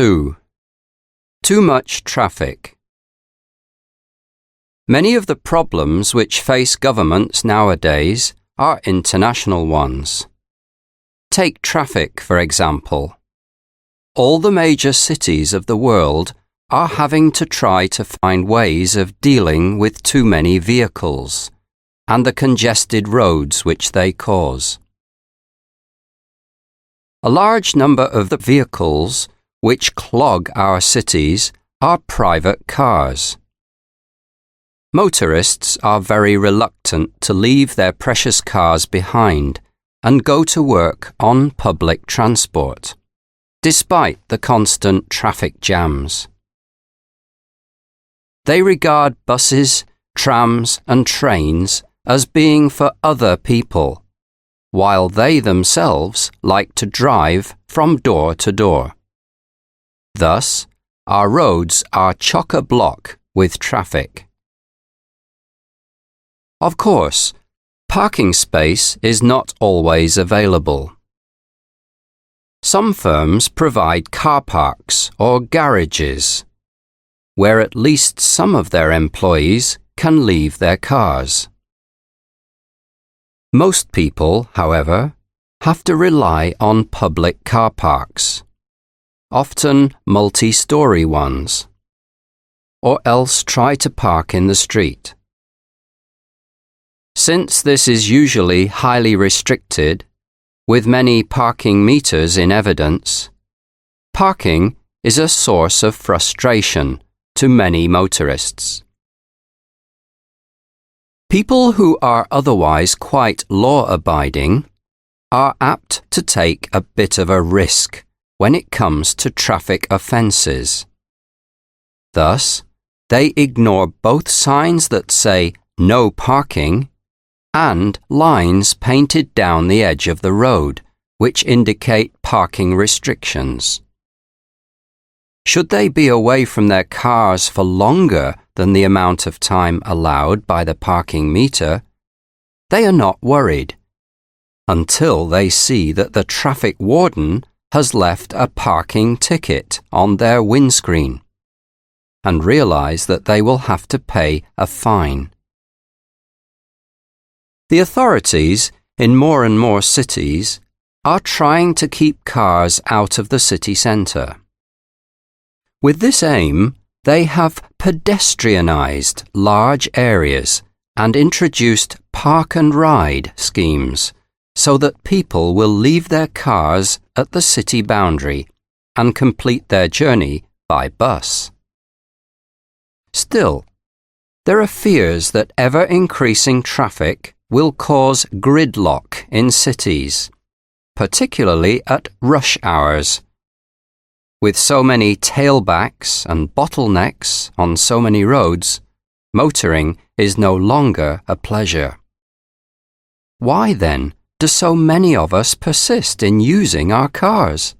2. Too much traffic. Many of the problems which face governments nowadays are international ones. Take traffic, for example. All the major cities of the world are having to try to find ways of dealing with too many vehicles and the congested roads which they cause. A large number of the vehicles which clog our cities are private cars. Motorists are very reluctant to leave their precious cars behind and go to work on public transport, despite the constant traffic jams. They regard buses, trams and trains as being for other people, while they themselves like to drive from door to door. Thus, our roads are chock-a-block with traffic. Of course, parking space is not always available. Some firms provide car parks or garages, where at least some of their employees can leave their cars. Most people, however, have to rely on public car parks, often multi-story ones, or else try to park in the street. Since this is usually highly restricted, with many parking meters in evidence, parking is a source of frustration to many motorists. People who are otherwise quite law-abiding are apt to take a bit of a risk when it comes to traffic offences. Thus, they ignore both signs that say "no parking" and lines painted down the edge of the road, which indicate parking restrictions. Should they be away from their cars for longer than the amount of time allowed by the parking meter, they are not worried, until they see that the traffic warden has left a parking ticket on their windscreen, and realize that they will have to pay a fine. The authorities in more and more cities are trying to keep cars out of the city centre. With this aim, they have pedestrianised large areas and introduced park and ride schemes so that people will leave their cars at the city boundary and complete their journey by bus. Still, there are fears that ever-increasing traffic will cause gridlock in cities, particularly at rush hours. With so many tailbacks and bottlenecks on so many roads, motoring is no longer a pleasure. Why then do so many of us persist in using our cars?